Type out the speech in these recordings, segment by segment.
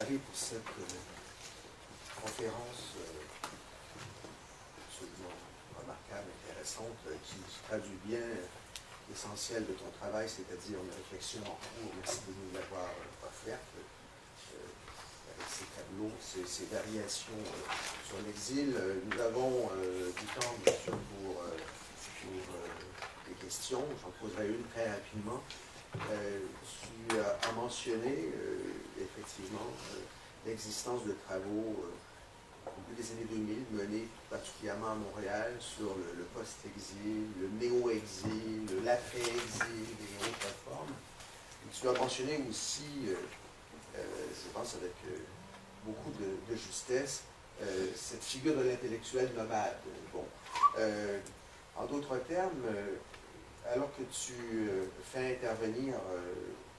Pour cette conférence absolument remarquable, intéressante, qui traduit bien l'essentiel de ton travail, c'est-à-dire une réflexion en cours. Merci de nous l'avoir offerte, avec ces tableaux, ces variations sur l'exil. Nous avons du temps, bien sûr, pour des questions. J'en poserai une très rapidement. Tu as mentionné effectivement l'existence de travaux au début des années 2000 menés particulièrement à Montréal sur le post-exil, le néo-exil, l'après-exil et autres formes. Et tu as mentionné aussi, je pense avec beaucoup de justesse, cette figure de l'intellectuel nomade. Bon, en d'autres termes, alors que tu fais intervenir,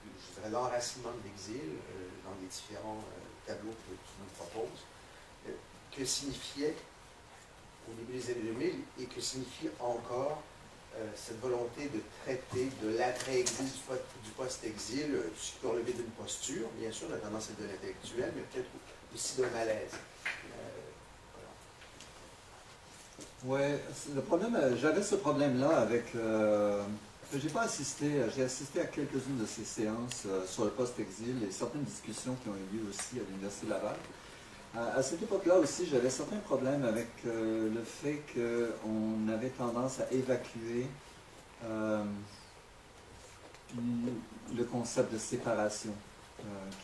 je dirais, l'enracinement de l'exil dans les différents tableaux que tu nous proposes, que signifiait au début des années 2000 et que signifie encore cette volonté de traiter de l'après-exil, du post-exil, ce qui peut relever d'une posture, bien sûr, notamment celle de l'intellectuel, mais peut-être aussi d'un malaise. Ouais, le problème, j'avais ce problème-là avec. J'ai pas assisté, j'ai assisté à quelques-unes de ces séances sur le post-exil et certaines discussions qui ont eu lieu aussi à l'Université Laval. À cette époque-là aussi, j'avais certains problèmes avec le fait qu'on avait tendance à évacuer le concept de séparation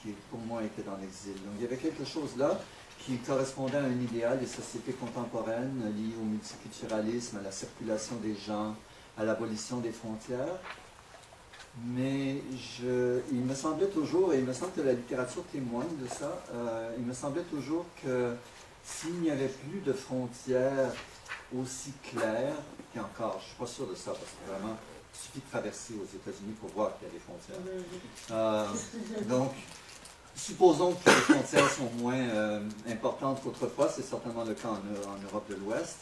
qui, pour moi, était dans l'exil. Donc, il y avait quelque chose là qui correspondait à un idéal des sociétés contemporaines liées au multiculturalisme, à la circulation des gens, à l'abolition des frontières. Mais il me semblait toujours, et il me semble que la littérature témoigne de ça, il me semblait toujours que s'il n'y avait plus de frontières aussi claires, et encore, je ne suis pas sûr de ça, parce que vraiment, il suffit de traverser aux États-Unis pour voir qu'il y a des frontières. Donc, supposons que les frontières sont moins importantes qu'autrefois, c'est certainement le cas en Europe de l'Ouest.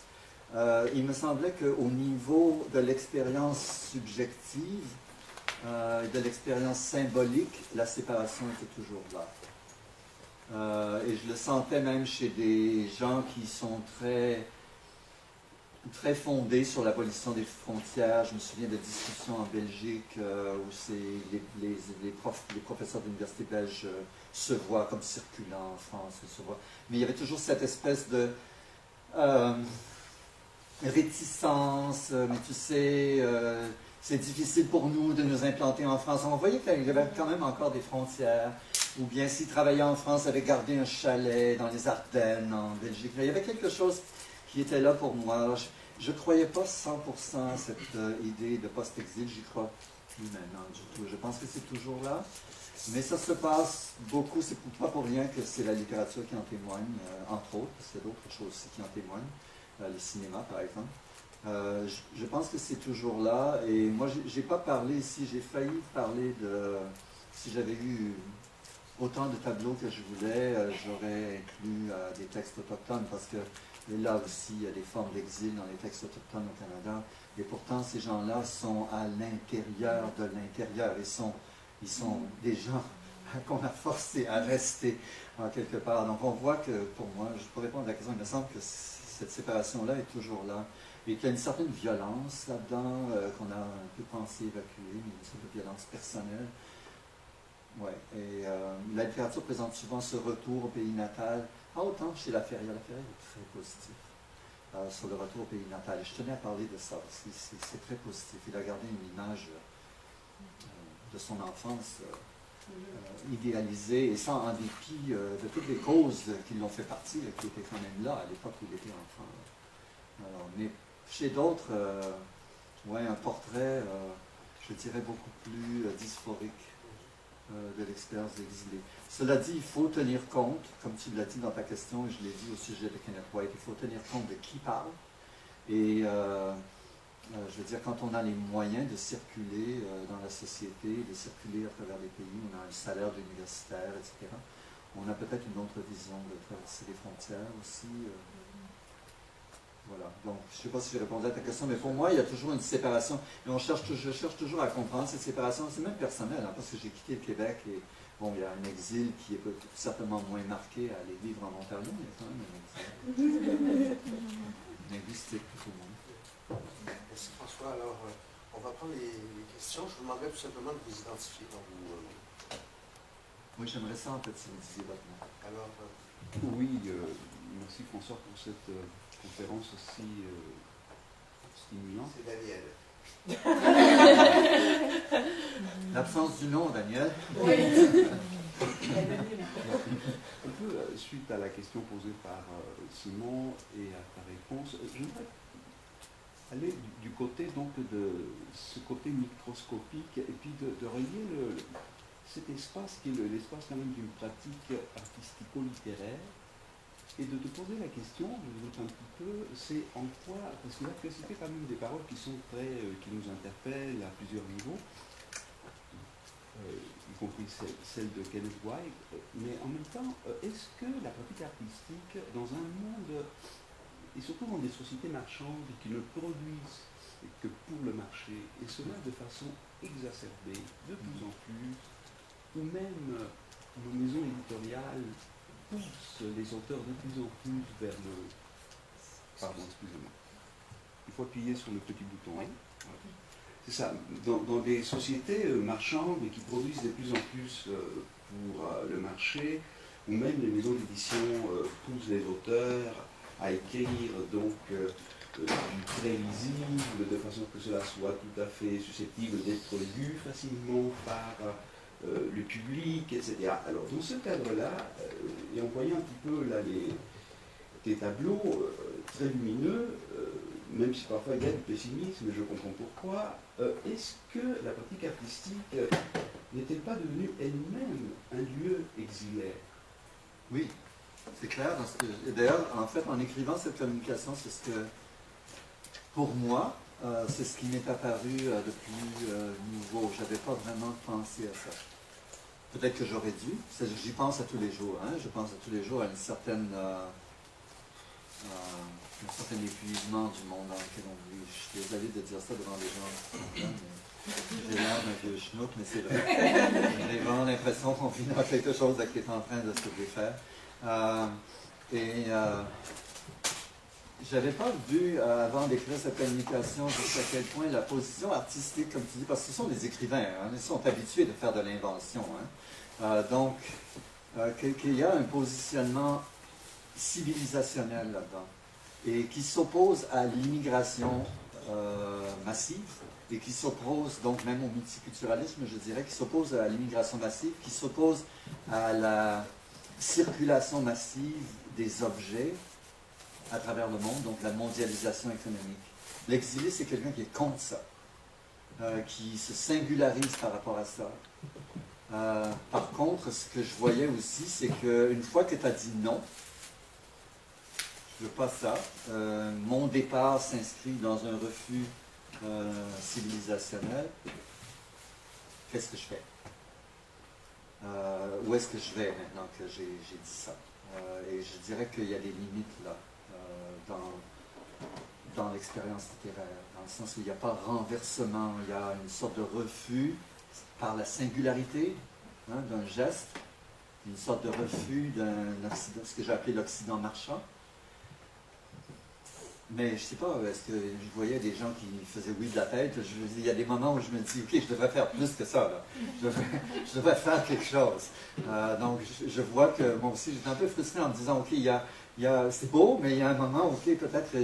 Il me semblait qu'au niveau de l'expérience subjective, de l'expérience symbolique, la séparation était toujours là. Et je le sentais même chez des gens qui sont très fondés sur l'abolition des frontières. Je me souviens de discussions en Belgique où les professeurs d'université belge se voient comme circulant en France. Mais il y avait toujours cette espèce de réticence, mais tu sais, c'est difficile pour nous de nous implanter en France. On voyait qu'il y avait quand même encore des frontières, ou bien s'ils travaillaient en France, avaient gardé un chalet dans les Ardennes, en Belgique. Il y avait quelque chose qui était là pour moi. Je ne croyais pas 100% à cette idée de post-exil, j'y crois plus maintenant du tout. Je pense que c'est toujours là, mais ça se passe beaucoup, c'est pas pour rien que c'est la littérature qui en témoigne, entre autres, parce qu'il y a d'autres choses aussi qui en témoignent. Le cinéma, par exemple. Je pense que c'est toujours là. Et moi, j'ai pas parlé ici, j'ai failli parler de... Si j'avais eu autant de tableaux que je voulais, j'aurais inclus des textes autochtones, parce que là aussi, il y a des formes d'exil dans les textes autochtones au Canada. Et pourtant, ces gens-là sont à l'intérieur de l'intérieur. Ils sont des gens qu'on a forcés à rester en quelque part. Donc, on voit que, pour moi, pour répondre à la question, il me semble que cette séparation-là est toujours là. Et qu'il y a une certaine violence là-dedans qu'on a un peu pensé évacuer, une sorte de violence personnelle. Ouais. Et la littérature présente souvent ce retour au pays natal, pas autant chez Laferrière. Laferrière est très positif sur le retour au pays natal. Et je tenais à parler de ça, parce que c'est très positif. Il a gardé une image de son enfance idéalisée, et ça en dépit de toutes les causes qui l'ont fait partir, qui étaient quand même là à l'époque où il était enfant. Alors, mais chez d'autres, ouais, un portrait, je dirais, beaucoup plus dysphorique de l'expérience d'exilé. Cela dit, il faut tenir compte, comme tu l'as dit dans ta question, et je l'ai dit au sujet de Kenneth White, il faut tenir compte de qui parle. Et je veux dire, quand on a les moyens de circuler dans la société, de circuler à travers les pays, on a un salaire d'universitaire, etc., on a peut-être une autre vision de traverser les frontières aussi. Voilà. Donc, je ne sais pas si j'ai répondu à ta question, mais pour moi, il y a toujours une séparation. Et je cherche toujours à comprendre cette séparation. C'est même personnel, hein, parce que j'ai quitté le Québec et bon, il y a un exil qui est certainement moins marqué à aller vivre en Ontario, mais quand même un exil linguistique pour tout le monde. Merci François. Alors, on va prendre les questions. Je vous demanderai tout simplement de vous identifier quand vous... Oui, j'aimerais ça en fait si vous disiez votre nom. Alors, oui, merci François pour cette conférence aussi stimulante. c'est Daniel. L'absence du nom, Daniel. Oui. Un peu suite à la question posée par Simon et à ta réponse, j'aimerais aller du côté donc de ce côté microscopique et puis de relier cet espace qui est l'espace quand même d'une pratique artistico-littéraire et de te poser la question, je doute un petit peu, c'est en quoi, parce que là tu as cité quand même des paroles qui sont qui nous interpellent à plusieurs niveaux, y compris celle de Kenneth White, mais en même temps, est-ce que la pratique artistique, dans un monde, et surtout dans des sociétés marchandes qui ne produisent que pour le marché, et cela de façon exacerbée, de plus en plus, ou même nos maisons éditoriales poussent les auteurs de plus en plus vers le... Pardon, excusez-moi. Il faut appuyer sur le petit bouton. Hein. C'est ça. Dans des sociétés marchandes qui produisent de plus en plus pour le marché, ou même les maisons d'édition poussent les auteurs à écrire donc du très lisible, de façon que cela soit tout à fait susceptible d'être lu facilement par le public, etc. Alors dans ce cadre-là, et en voyant un petit peu là tes tableaux très lumineux, même si parfois il y a du pessimisme, je comprends pourquoi, est-ce que la pratique artistique n'est-elle pas devenue elle-même un lieu exilaire? Oui, c'est clair. D'ailleurs, en fait, en écrivant cette communication, c'est ce que, pour moi, c'est ce qui m'est apparu de plus nouveau. Je n'avais pas vraiment pensé à ça. Peut-être que j'aurais dû. J'y pense à tous les jours. Hein. Je pense à tous les jours à un certain épuisement du monde dans lequel on vit. Je suis désolé de dire ça devant des gens qui sont jeunes, mais j'ai l'air d'un vieux schnook, mais c'est vrai. J'ai vraiment l'impression qu'on vit dans quelque chose qui est en train de se défaire. J'avais pas vu, avant d'écrire cette communication, jusqu'à quel point la position artistique, comme tu dis, parce que ce sont des écrivains, hein, ils sont habitués de faire de l'invention. Hein. Donc, qu'il y a un positionnement civilisationnel là-dedans, et qui s'oppose à l'immigration massive, et qui s'oppose donc même au multiculturalisme, je dirais, qui s'oppose à l'immigration massive, qui s'oppose à la circulation massive des objets à travers le monde, donc la mondialisation économique. L'exilé, c'est quelqu'un qui est contre ça, qui se singularise par rapport à ça. Par contre, ce que je voyais aussi, c'est qu'une fois que tu as dit non, je ne veux pas ça, mon départ s'inscrit dans un refus civilisationnel, qu'est-ce que je fais? Où est-ce que je vais maintenant que j'ai dit ça? Et je dirais qu'il y a des limites là, dans l'expérience littéraire, dans le sens où il n'y a pas renversement, il y a une sorte de refus par la singularité d'un geste, une sorte de refus ce que j'ai appelé l'Occident marchand. Mais je ne sais pas, est-ce que je voyais des gens qui faisaient oui de la tête? Il y a des moments où je me dis, ok, je devrais faire plus que ça. Là. Je devrais faire quelque chose. Donc, je vois que moi aussi, j'étais un peu frustré en me disant, ok, c'est beau, mais il y a un moment où, ok, peut-être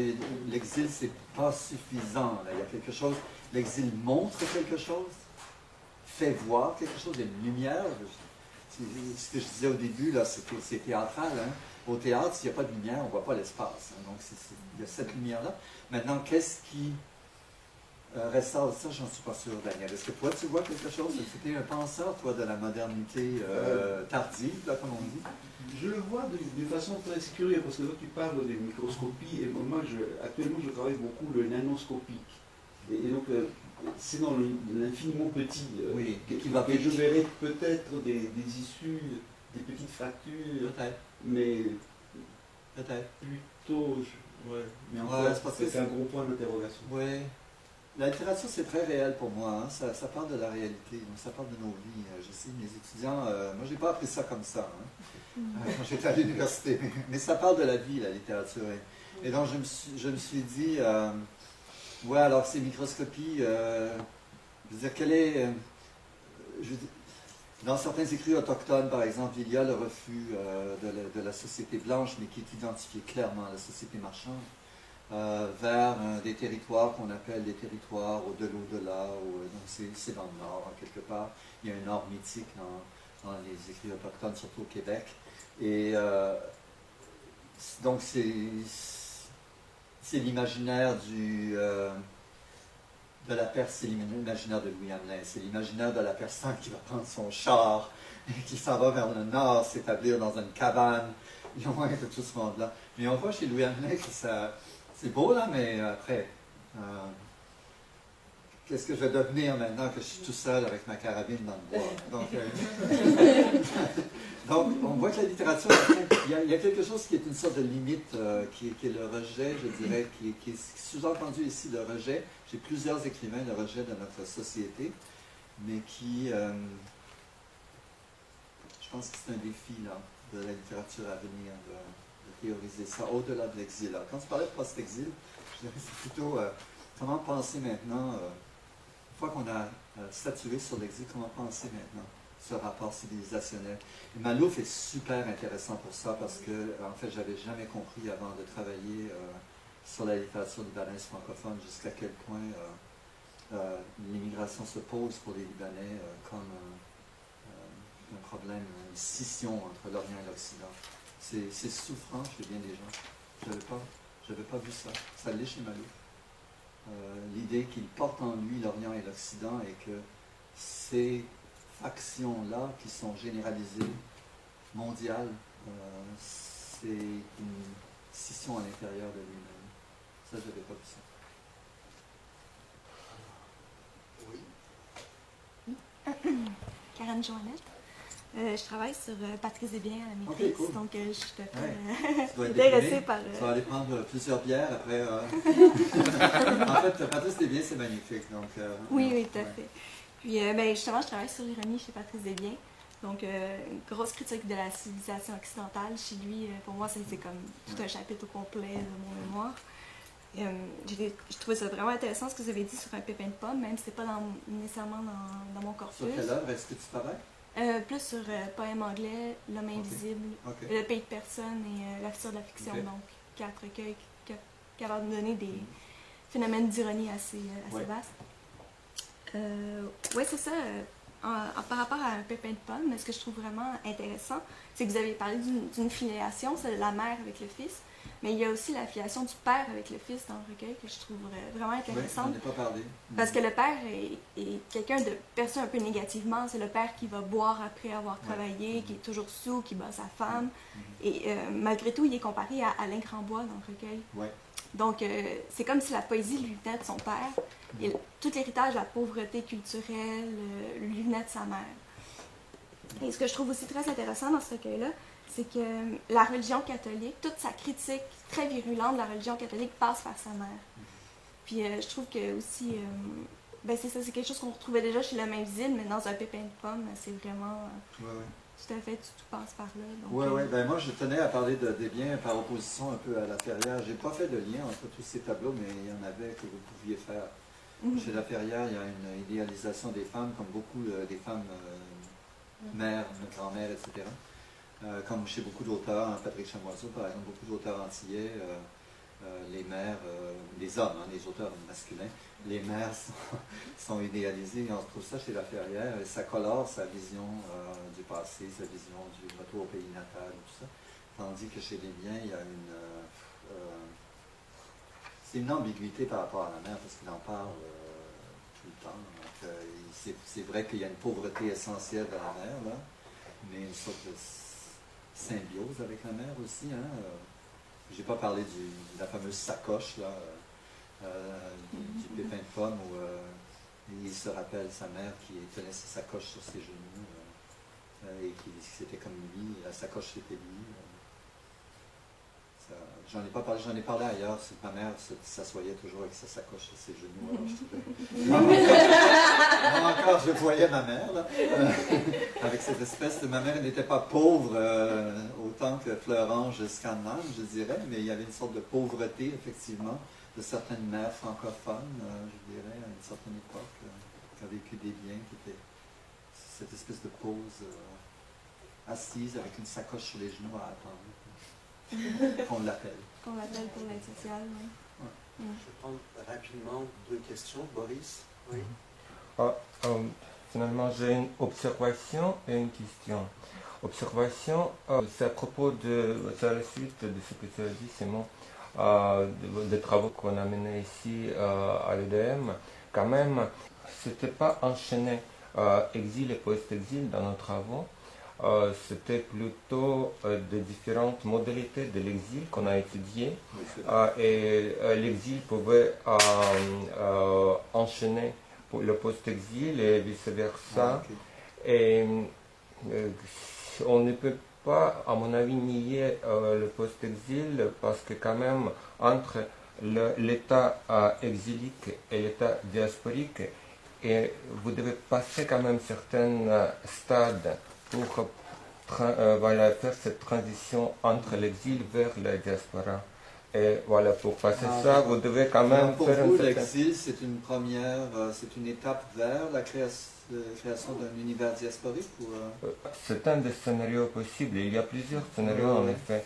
l'exil, c'est pas suffisant. Là. Il y a quelque chose, l'exil montre quelque chose, fait voir quelque chose, il y a une lumière. Ce que je disais au début, là, c'est théâtral. Hein? Au théâtre, s'il n'y a pas de lumière, on ne voit pas l'espace. Hein. Donc, il y a cette lumière-là. Maintenant, qu'est-ce qui ressort ça? J'en suis pas sûr, Daniel. Est-ce que toi, tu vois quelque chose? C'était un penseur, toi, de la modernité tardive, là, comme on dit? Je le vois d'une façon très curieuse, parce que là, tu parles des microscopies, et moi, actuellement, je travaille beaucoup le nanoscopique. Et donc, c'est dans l'infiniment petit, oui, et je verrai peut-être des issues, des petites fractures, peut-être. mais peut-être plutôt, Ouais, mais Ouais, encore, c'est parce que c'est un gros point d'interrogation. Oui. La littérature, c'est très réel pour moi. Hein. Ça parle de la réalité, donc ça parle de nos vies. Je sais, mes étudiants, moi, j'ai pas appris ça comme ça. Hein. Quand j'étais à l'université. Mais ça parle de la vie, la littérature. Et donc, je me suis dit, ouais, alors ces microscopies, je veux dire, quelle est. Dans certains écrits autochtones, par exemple, il y a le refus de la société blanche, mais qui est identifié clairement à la société marchande, vers des territoires qu'on appelle des territoires au-delà, donc c'est dans le nord, hein, quelque part. Il y a un nord mythique dans les écrits autochtones, surtout au Québec. Et donc c'est l'imaginaire de la Perse, c'est l'imaginaire de Louis Hamelin, c'est l'imaginaire de la personne qui va prendre son char et qui s'en va vers le nord, s'établir dans une cabane, loin de tout ce monde-là. Mais on voit chez Louis Hamelin que c'est beau là, mais après, qu'est-ce que je vais devenir maintenant que je suis tout seul avec ma carabine dans le bois? Donc on voit que la littérature, il y a quelque chose qui est une sorte de limite, qui est le rejet, je dirais, qui est sous-entendu ici, le rejet. J'ai plusieurs écrivains, le rejet de notre société, mais qui, je pense que c'est un défi là, de la littérature à venir, de théoriser ça au-delà de l'exil. Quand tu parlais de post-exil, je dirais c'est plutôt comment penser maintenant, une fois qu'on a statué sur l'exil, comment penser maintenant ce rapport civilisationnel. Et Malouf est super intéressant pour ça parce que, en fait, j'avais jamais compris avant de travailler sur la littérature libanaise francophone jusqu'à quel point l'immigration se pose pour les Libanais comme un problème, une scission entre l'Orient et l'Occident. C'est souffrant chez bien des gens. Je n'avais pas vu ça. Ça l'est chez Malouf. L'idée qu'il porte en lui l'Orient et l'Occident et que ces factions-là qui sont généralisées, mondiales, c'est une scission à l'intérieur de lui-même. Ça, je n'avais pas vu ça. Oui. Karen Joannette. Je travaille sur Patrice Desbiens à la maîtrise, Okay, cool. donc je suis tout à Ouais. fait intéressée par... Ça va aller prendre plusieurs bières après. En fait, Patrice Desbiens, c'est magnifique. Donc, oui, tout à fait. Puis, justement, je travaille sur l'ironie chez Patrice Desbiens. Donc, une grosse critique de la civilisation occidentale. Chez lui, pour moi, c'est comme tout un chapitre au complet de mon mémoire. Je trouvais ça vraiment intéressant ce que vous avez dit sur un pépin de pomme, même si ce n'est pas nécessairement dans mon corpus. Sur quelle œuvre est-ce que tu travailles? Plus sur poème anglais, L'homme invisible, Le pays de personne et La fissure de la fiction. Donc, 4 recueils capables de donner des phénomènes d'ironie assez vastes. Oui, c'est ça. Par rapport à un pépin de pomme, ce que je trouve vraiment intéressant, c'est que vous avez parlé d'une filiation, c'est la mère avec le fils, mais il y a aussi la filiation du père avec le fils dans le recueil que je trouve vraiment intéressante. Oui, j'en ai pas parlé. Parce que le père est quelqu'un de perçu un peu négativement. C'est le père qui va boire après avoir travaillé, qui est toujours sous, qui bat sa femme. Et malgré tout, il est comparé à Alain Grandbois dans le recueil. Ouais. Donc, c'est comme si la poésie lui venait de son père. Et tout l'héritage, la pauvreté culturelle, lui venait de sa mère. Et ce que je trouve aussi très intéressant dans ce recueil-là, c'est que la religion catholique, toute sa critique très virulente de la religion catholique passe par sa mère. Puis je trouve que aussi, c'est ça, c'est quelque chose qu'on retrouvait déjà chez L'homme invisible, mais dans un pépin de pomme, c'est vraiment tout à fait, tout passe par là. Oui, moi je tenais à parler de Desbiens par opposition un peu à La Ferrière. J'ai pas fait de lien entre tous ces tableaux, mais il y en avait que vous pouviez faire. Chez La Ferrière, il y a une idéalisation des femmes, comme beaucoup des femmes mères, grand-mères, etc. Comme chez beaucoup d'auteurs, hein, Patrick Chamoiseau par exemple, beaucoup d'auteurs antillais, les mères, les hommes, hein, les auteurs masculins, les mères sont idéalisées, et on trouve ça chez La Ferrière, et ça colore sa vision du passé, sa vision du retour au pays natal, tout ça. Tandis que chez Desbiens, il y a c'est une ambiguïté par rapport à la mère, parce qu'il en parle tout le temps. Donc, c'est vrai qu'il y a une pauvreté essentielle de la mère, là, mais une sorte de symbiose avec la mère aussi. Hein. J'ai pas parlé de la fameuse sacoche, là, du pépin de pomme, où il se rappelle sa mère qui tenait sa sacoche sur ses genoux, et qui c'était comme lui, la sacoche c'était lui. j'en ai pas parlé, j'en ai parlé ailleurs, c'est que ma mère s'assoyait toujours avec sa sacoche sur ses genoux. Alors moi encore, je voyais ma mère, là, avec cette espèce de... Ma mère n'était pas pauvre autant que Fleurange Scanlan, je dirais, mais il y avait une sorte de pauvreté, effectivement, de certaines mères francophones, je dirais, à une certaine époque, qui ont vécu des biens, qui étaient cette espèce de pause assise avec une sacoche sur les genoux à attendre. Qu'on l'appelle. Qu'on l'appelle pour l'aide sociale, oui. Je vais prendre rapidement 2 questions. Boris? Oui. Finalement, j'ai une observation et une question. Observation, c'est à propos c'est à la suite de ce que tu as dit, Simon, des travaux qu'on a menés ici à l'EDM. Quand même, c'était pas enchaîné exil et post-exil dans nos travaux. C'était plutôt des différentes modalités de l'exil qu'on a étudiées. Et l'exil pouvait enchaîner le post-exil et vice-versa. Et on ne peut pas, à mon avis, nier le post-exil parce que quand même, entre l'état exilique et l'état diasporique, et vous devez passer quand même certains stades pour faire cette transition entre l'exil vers la diaspora. Et voilà, pour passer ça, vous devez quand même pour faire vous, une l'exil, c'est une première, c'est une étape vers la création d'un univers diasporique ou, C'est un des scénarios possibles. Il y a plusieurs scénarios en effet.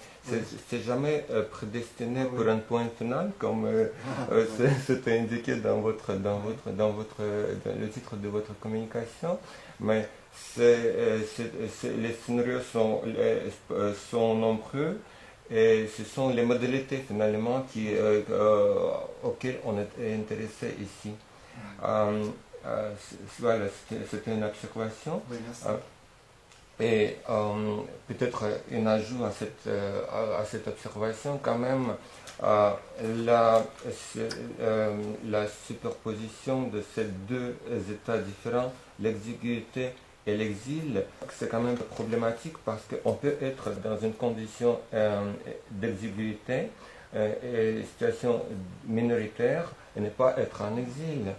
C'est jamais prédestiné pour un point final, comme c'était indiqué dans le titre de votre communication. Mais les scénarios sont nombreux. Et ce sont les modalités finalement auxquelles on est intéressé ici. Voilà, c'était une observation. Oui, merci. Et peut-être un ajout à cette observation, quand même, la superposition de ces 2 états différents, l'exiguïté et l'exil, c'est quand même problématique parce qu'on peut être dans une condition d'exiguïté et situation minoritaire et ne pas être en exil.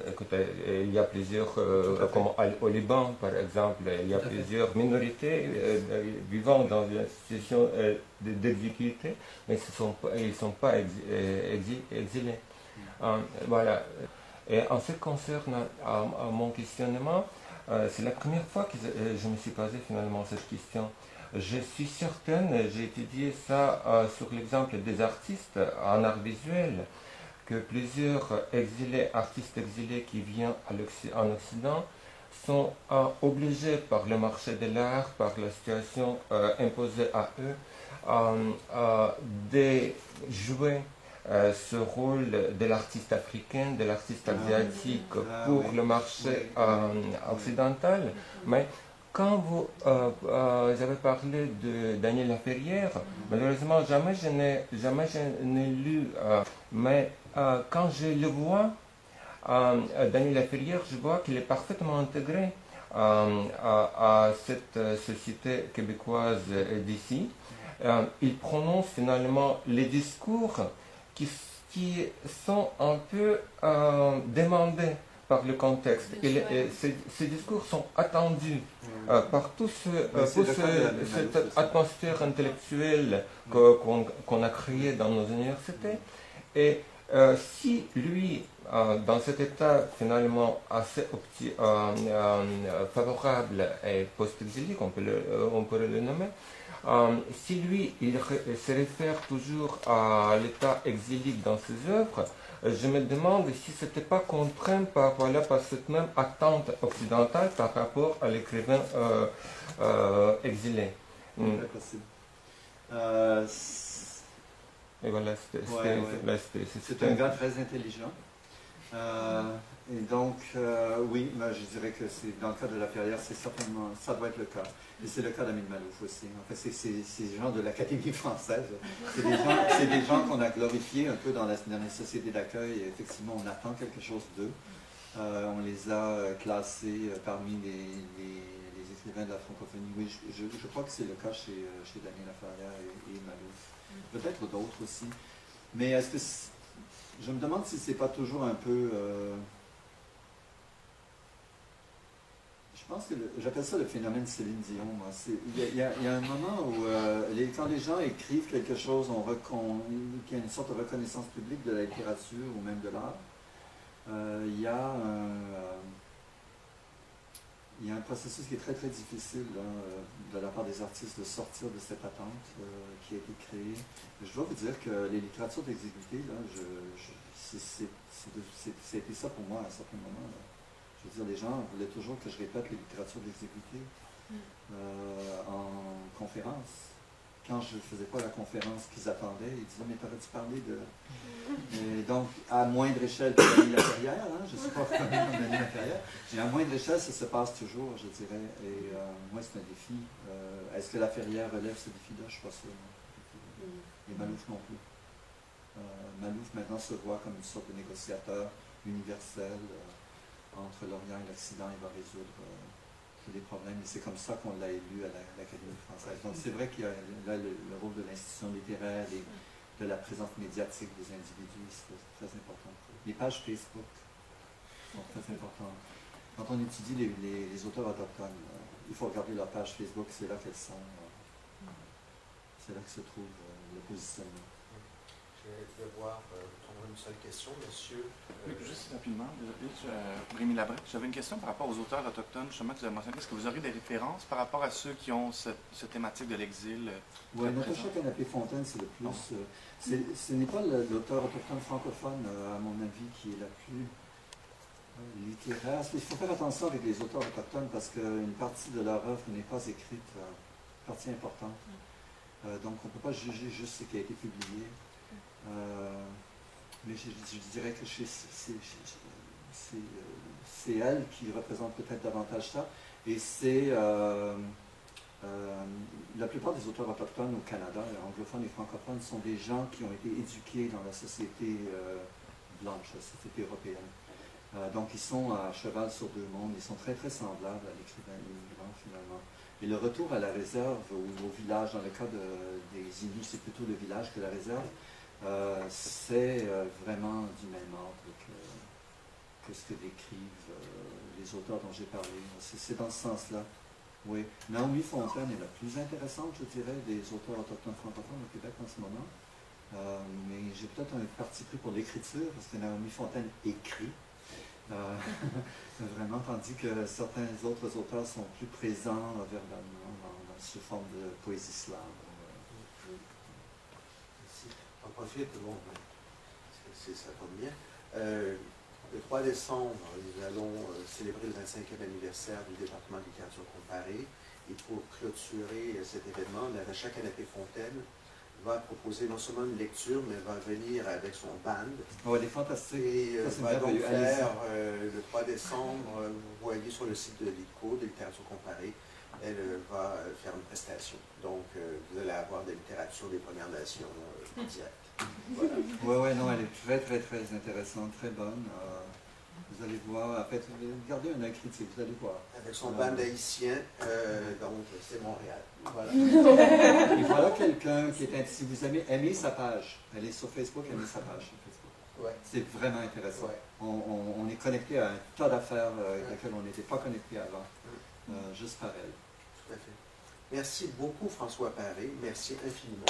Écoutez, il y a plusieurs, comme au Liban par exemple, il y a plusieurs minorités vivant dans une situation d'exiguïté, mais ils ne sont pas exilés. Voilà. Et en ce qui concerne mon questionnement, c'est la première fois que je me suis posé finalement cette question. Je suis certaine, j'ai étudié ça sur l'exemple des artistes en art visuel, que plusieurs artistes exilés qui viennent en Occident sont obligés par le marché de l'art, par la situation imposée à eux, de jouer ce rôle de l'artiste africain, de l'artiste asiatique pour le marché occidental. Mais quand vous avez parlé de Daniel Laferrière, malheureusement jamais je n'ai lu, mais quand je le vois, Daniel Laferrière, je vois qu'il est parfaitement intégré à cette société québécoise d'ici. Il prononce finalement les discours qui sont un peu demandés par le contexte. Ces discours sont attendus par cette atmosphère intellectuelle qu'on a créée dans nos universités. Et si lui, dans cet état finalement assez favorable et post-exilique, on pourrait le nommer, si lui, il se réfère toujours à l'état exilique dans ses œuvres, je me demande si ce n'était pas contraint par cette même attente occidentale par rapport à l'écrivain exilé. C'est possible. Et voilà, c'est un gars très intelligent. Et donc, oui, mais je dirais que dans le cas de Laferrière, c'est certainement, ça doit être le cas. Et c'est le cas d'Amin Malouf aussi. En fait, c'est des gens de l'Académie française. C'est des gens qu'on a glorifiés un peu dans les sociétés d'accueil. Et effectivement, on attend quelque chose d'eux. On les a classés parmi les écrivains de la francophonie. Oui, je crois que c'est le cas chez Daniel Laferrière et Malouf. Peut-être d'autres aussi. Mais est-ce que je me demande si c'est pas toujours un peu... je pense que j'appelle ça le phénomène Céline Dion. Moi. Il y a un moment où quand les gens écrivent quelque chose, qu'il y a une sorte de reconnaissance publique de la littérature ou même de l'art, il y a un processus qui est très très difficile là, de la part des artistes de sortir de cette attente qui a été créée. Je dois vous dire que les littératures d'exécuté, c'était ça pour moi à un certain moment. Là. Je veux dire, les gens voulaient toujours que je répète les littératures d'exécuté en conférence. Quand je ne faisais pas la conférence qu'ils attendaient, ils disaient « Mais t'aurais-tu parlé de... » Et donc, à moindre échelle que Daniel Laferrière, hein, je ne suis pas connu comme Daniel Laferrière, mais à moindre échelle, ça se passe toujours, je dirais. Et moi, c'est un défi. Est-ce que Laferrière relève ce défi-là? Je ne suis pas sûr. Et Malouf non plus. Malouf, maintenant, se voit comme une sorte de négociateur universel entre l'Orient et l'Occident. Il va résoudre tous les problèmes. Et c'est comme ça qu'on l'a élu à l'Académie française. Donc, c'est vrai qu'il y a là le rôle de l'institution littéraire et de la présence médiatique des individus, c'est très important. Les pages Facebook sont très importantes. Quand on étudie les auteurs autochtones, il faut regarder leur page Facebook, c'est là qu'elles sont. C'est là que se trouve le positionnement. Je vais devoir répondre une seule question, monsieur. Oui, juste rapidement, Rémi Labrec, j'avais une question par rapport aux auteurs autochtones, justement, que vous avez mentionné. Est-ce que vous aurez des références par rapport à ceux qui ont cette thématique de l'exil? Oui, Natacha Canapé-Fontaine, c'est le plus... ce n'est pas l'auteur autochtone francophone, à mon avis, qui est la plus littéraire. Il faut faire attention avec les auteurs autochtones parce qu'une partie de leur œuvre n'est pas écrite, une partie importante. Donc, on ne peut pas juger juste ce qui a été publié. Mais je dirais que c'est elle qui représente peut-être davantage ça. Et c'est la plupart des auteurs autochtones au Canada, anglophones et francophones, sont des gens qui ont été éduqués dans la société blanche, la société européenne. Donc ils sont à cheval sur deux mondes, ils sont très très semblables à l'écrivain immigrant finalement. Et le retour à la réserve ou au village, dans le cas des Inuits, c'est plutôt le village que la réserve, c'est vraiment du même ordre que ce que décrivent les auteurs dont j'ai parlé. C'est dans ce sens-là. Oui. Naomi Fontaine est la plus intéressante, je dirais, des auteurs autochtones francophones au Québec en ce moment. Mais j'ai peut-être un parti pris pour l'écriture, parce que Naomi Fontaine écrit. Vraiment, tandis que certains autres auteurs sont plus présents verbalement sous forme de poésie slave. J'en profite, bon, ça tombe bien. Le 3 décembre, nous allons célébrer le 25e anniversaire du département de littérature comparée. Et pour clôturer cet événement, Natacha Canapé-Fontaine va proposer non seulement une lecture, mais va venir avec son band. Oh, elle est fantastique. Et va donc faire le 3 décembre, vous voyez sur le site de l'ITCO, de littérature comparée, elle va faire une prestation. Donc, vous allez avoir de la littérature des Premières Nations en direct. Voilà. Oui, non, elle est très, très, très intéressante, très bonne. Vous allez voir, en fait, regardez un œil critique, vous allez voir. Avec son band haïtien, donc c'est Montréal. Voilà. Et voilà quelqu'un qui est... Si vous aimez sa page, elle est sur Facebook, aimez sa page sur Facebook. Ouais. C'est vraiment intéressant. Ouais. On est connecté à un tas d'affaires avec lesquelles on n'était pas connecté avant, juste par elle. Tout à fait. Merci beaucoup, François Paré. Merci infiniment.